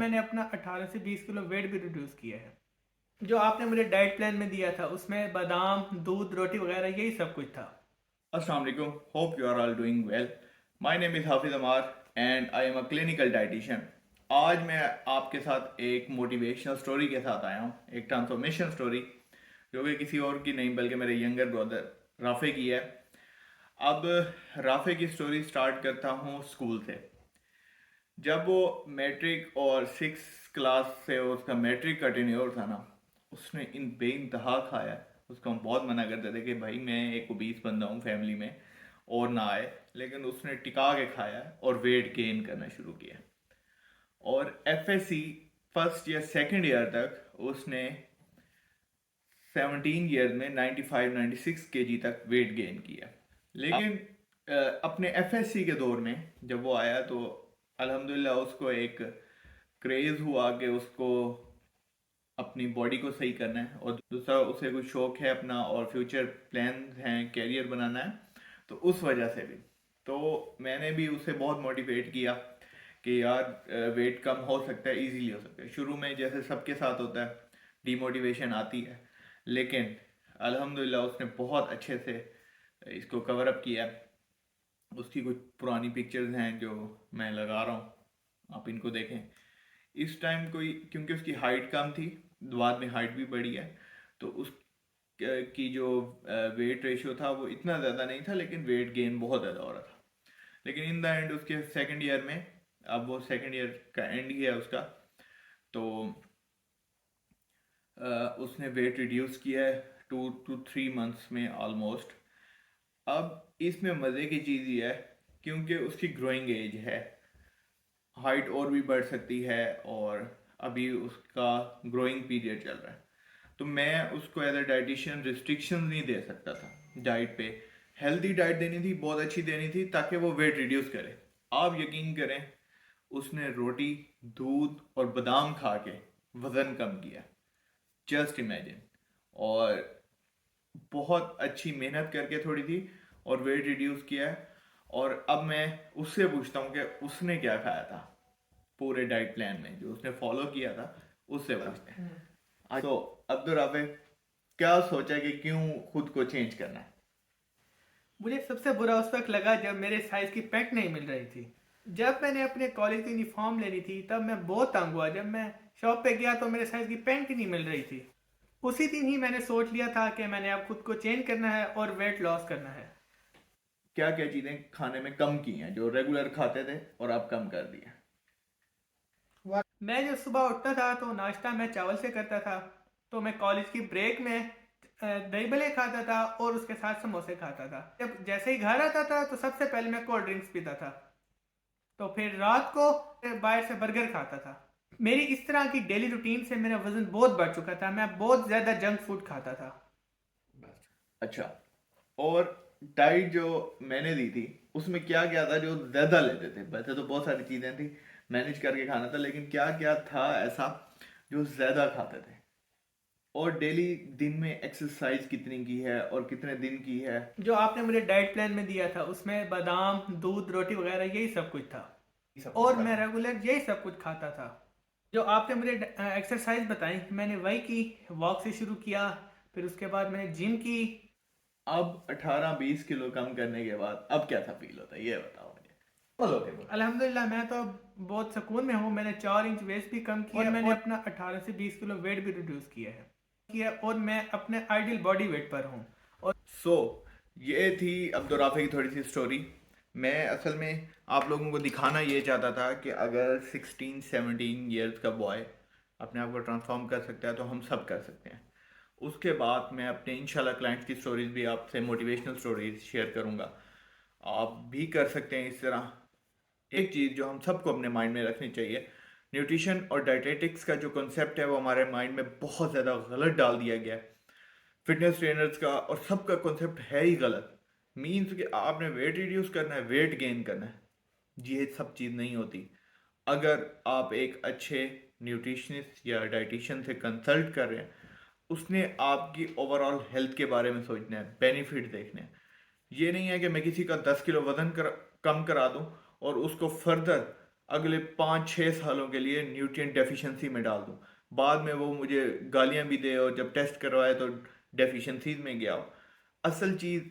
मैंने अपना 18 से 20 किलो वेट भी रिड्यूस किया है। जो आपने मुझे डाइट प्लान में दिया था उसमें बादाम, दूध, रोटी वगैरह यही सब कुछ था। Assalamu alaikum. Hope you are all doing well. My name is Hafiz Amar and I am a clinical dietitian. आज मैं आपके साथ एक मोटिवेशनल स्टोरी के साथ आया हूँ, एक ट्रांसफॉर्मेशन स्टोरी जो कि किसी और की नहीं बल्कि मेरे यंगर ब्रदर राफे की है। अब राफे की स्टोरी स्टार्ट करता हूँ स्कूल से। जब वो मैट्रिक और सिक्स क्लास से उसका मैट्रिक का टेन्योर था ना, उसने इन बेइंतहा खाया। उसको हम बहुत मना करते थे कि भाई मैं एक ओबीस बंदा हूँ फैमिली में और ना आए, लेकिन उसने टिका के खाया और वेट गेन करना शुरू किया। और एफएससी फर्स्ट या सेकंड ईयर तक उसने 17 ईयर में 95-96 kg तक वेट गेन किया। लेकिन अपने एफएससी के दौर में जब वो आया तो अल्हम्दुलिल्लाह उसको एक क्रेज हुआ कि उसको अपनी बॉडी को सही करना है, और दूसरा उसे कुछ शौक है अपना और फ्यूचर प्लान हैं, कैरियर बनाना है। तो उस वजह से भी तो मैंने भी उसे बहुत मोटिवेट किया कि यार वेट कम हो सकता है, इजीली हो सकता है। शुरू में जैसे सबके साथ होता है, डिमोटिवेशन आती है, लेकिन अल्हम्दुलिल्लाह उसने बहुत अच्छे से इसको कवर अप किया। उसकी कुछ पुरानी पिक्चर्स हैं जो मैं लगा रहा हूँ, आप इनको देखें। इस टाइम कोई, क्योंकि उसकी हाइट कम थी, बाद में हाइट भी बढ़ी है, तो उस की जो वेट रेशियो था वो इतना ज़्यादा नहीं था, लेकिन वेट गेन बहुत ज़्यादा हो रहा था। लेकिन इन द एंड उसके सेकंड ईयर में, अब वो सेकंड ईयर का एंड ही है उसका, तो उसने वेट रिड्यूस किया है 2 to 3 months में ऑलमोस्ट। अब इसमें मज़े की चीज़ ये है, क्योंकि उसकी ग्रोइंग एज है, हाइट और भी बढ़ सकती है, और अभी उसका ग्रोइंग पीरियड चल रहा है। तो मैं उसको एज अ डाइटिशियन रिस्ट्रिक्शन नहीं दे सकता था डाइट पे। हेल्दी डाइट देनी थी, बहुत अच्छी देनी थी, ताकि वो वेट रिड्यूस करे। आप यकीन करें, उसने रोटी, दूध और बादाम खा के वज़न कम किया। Just imagine. और बहुत अच्छी मेहनत करके थोड़ी थी और वेट रिड्यूस किया है। और अब मैं उससे पूछता हूँ कि उसने क्या खाया था पूरे डाइट प्लान में जो उसने फॉलो किया था, उससे पूछते हैं। तो अब्दुल राफे, क्या सोचा कि क्यों खुद को चेंज करना है? मुझे सबसे बुरा उस वक्त लगा जब मेरे साइज़ की पैंट नहीं मिल रही थी। जब मैंने अपने कॉलेज की यूनिफॉर्म लेनी थी तब मैं बहुत तंग हुआ। जब मैं शॉप पे गया तो मेरे साइज़ की पैंट ही नहीं मिल रही थी। उसी दिन ही मैंने सोच लिया था कि मैंने अब खुद को चेंज करना है और वेट लॉस करना है। क्या क्या चीज़ें खाने में कम की हैं जो रेगुलर खाते थे और आप कम कर दिए? मैं जब सुबह उठता था तो नाश्ता मैं चावल से करता था। तो मैं कॉलेज की ब्रेक में दही भल्ले खाता था और उसके साथ समोसे खाता था। जब जैसे ही घर आता था तो सबसे पहले मैं कोल्ड ड्रिंक्स पीता था। तो फिर रात को बाहर से बर्गर खाता था। मेरी इस तरह की डेली रूटीन से मेरा वजन बहुत बढ़ चुका था। मैं बहुत ज़्यादा जंक फूड खाता था। अच्छा, और डाइट जो मैंने दी थी उसमें क्या क्या था जो ज़्यादा लेते थे? वैसे तो बहुत सारी चीज़ें थी, मैनेज करके खाना था, लेकिन क्या क्या था ऐसा जो ज़्यादा खाते थे? और डेली दिन में एक्सरसाइज कितनी की है और कितने दिन की है? जो आपने मुझे डाइट प्लान में दिया था उसमें बादाम, दूध, रोटी वगैरह यही सब कुछ था। ये सब कुछ और मैं खाता। रेगुलर यही सब कुछ खाता था। जो आपने मुझे एक्सरसाइज बताई मैंने वही की। वॉक से शुरू किया, फिर उसके बाद मैंने जिम की। अब 18-20 किलो कम करने के बाद अब कैसा फील होता है, ये बताओ मुझे। बोलो के बोलो। अल्हम्दुलिल्लाह मैं तो बहुत सुकून में हूँ। मैंने 4 इंच वेस्ट भी कम किया और मैंने अपना 18 से 20 किलो वेट भी रिड्यूस किया और मैं अपने आइडियल बॉडी वेट पर हूँ। और सो ये थी अब्दुल राफे की थोड़ी सी स्टोरी। मैं असल में आप लोगों को दिखाना ये चाहता था कि अगर 16-17 ईयर्स का बॉय अपने आप को ट्रांसफॉर्म कर सकता है तो हम सब कर सकते हैं। उसके बाद मैं अपने इंशाल्लाह क्लाइंट्स की स्टोरीज भी आपसे, मोटिवेशनल स्टोरीज शेयर करूंगा। आप भी कर सकते हैं इस तरह। एक चीज़ जो हम सबको अपने माइंड में रखनी चाहिए, न्यूट्रिशन और डाइटेटिक्स का जो कॉन्सेप्ट है वो हमारे माइंड में बहुत ज़्यादा गलत डाल दिया गया है। फिटनेस ट्रेनर्स का और सबका कॉन्सेप्ट है ही गलत। मीन्स कि आपने वेट रिड्यूस करना है, वेट गेन करना है, ये सब चीज़ नहीं होती। अगर आप एक अच्छे न्यूट्रिशनिस्ट या डाइटिशियन से कंसल्ट कर रहे हैं, उसने आपकी ओवरऑल हेल्थ के बारे में सोचना है, बेनिफिट देखने हैं। ये नहीं है कि मैं किसी का 10 किलो वजन कम करा दूं और उसको फर्दर अगले 5-6 सालों के लिए न्यूट्रिएंट डेफिशिएंसी में डाल दूं, बाद में वो मुझे गालियां भी दे और जब टेस्ट करवाए तो डेफिशिएंसीज में गया हो। असल चीज़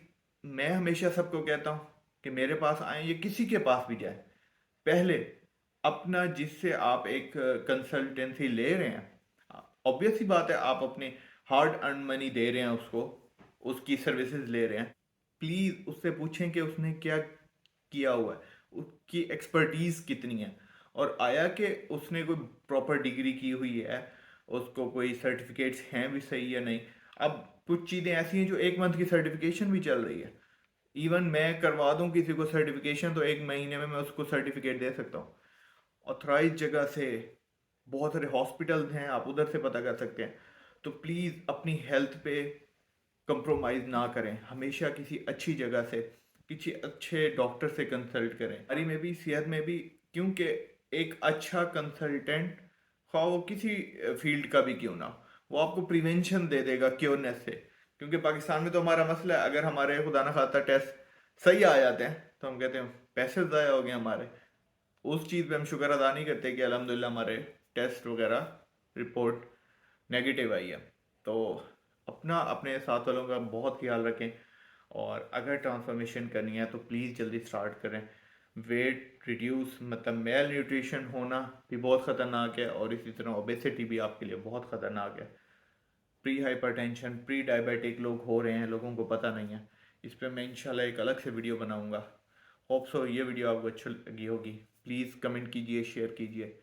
मैं हमेशा सबको कहता हूँ कि मेरे पास आए या किसी के पास भी जाए, पहले अपना जिससे आप एक कंसल्टेंसी ले रहे हैं, ऑब्वियस ही बात है आप अपने हार्ड अर्न मनी दे रहे हैं उसको, उसकी सर्विसेज ले रहे हैं, प्लीज़ उससे पूछें कि उसने क्या किया हुआ है, उसकी एक्सपर्टीज कितनी है, और आया कि उसने कोई प्रॉपर डिग्री की हुई है, उसको कोई सर्टिफिकेट्स हैं भी सही या नहीं। अब कुछ चीज़ें ऐसी हैं जो 1 मंथ की सर्टिफिकेशन भी चल रही है, इवन मैं करवा दूं किसी को सर्टिफिकेशन तो 1 महीने में मैं उसको सर्टिफिकेट दे सकता हूँ ऑथराइज जगह से। बहुत सारे हॉस्पिटल्स हैं, आप उधर से पता कर सकते हैं। तो प्लीज़ अपनी हेल्थ पे कंप्रोमाइज़ ना करें, हमेशा किसी अच्छी जगह से, किसी अच्छे डॉक्टर से कंसल्ट करें, हमारी में भी सेहत में भी, क्योंकि एक अच्छा कंसल्टेंट, हाँ वो किसी फील्ड का भी क्यों ना हो, वो आपको प्रिवेंशन दे देगा क्योरनेस से। क्योंकि पाकिस्तान में तो हमारा मसला है, अगर हमारे खुदा ना खास्ता टेस्ट सही आ जाते हैं तो हम कहते हैं पैसे ज़ाया हो गए हमारे। उस चीज़ पे हम शुक्र अदा नहीं करते कि अल्हम्दुलिल्लाह हमारे टेस्ट वगैरह रिपोर्ट नेगेटिव आई है। तो अपना अपने साथ वालों का बहुत ख्याल रखें, और अगर ट्रांसफॉर्मेशन करनी है तो प्लीज़ जल्दी स्टार्ट करें। वेट रिड्यूस मतलब मेल न्यूट्रिशन होना भी बहुत ख़तरनाक है, और इसी तरह ओबेसिटी भी आपके लिए बहुत ख़तरनाक है। प्री हाइपरटेंशन, प्री डायबिटिक लोग हो रहे हैं, लोगों को पता नहीं है। इस पर मैं इंशाल्लाह एक अलग से वीडियो बनाऊंगा। होप सो ये वीडियो आपको अच्छी लगी होगी। प्लीज़ कमेंट कीजिए, शेयर कीजिए।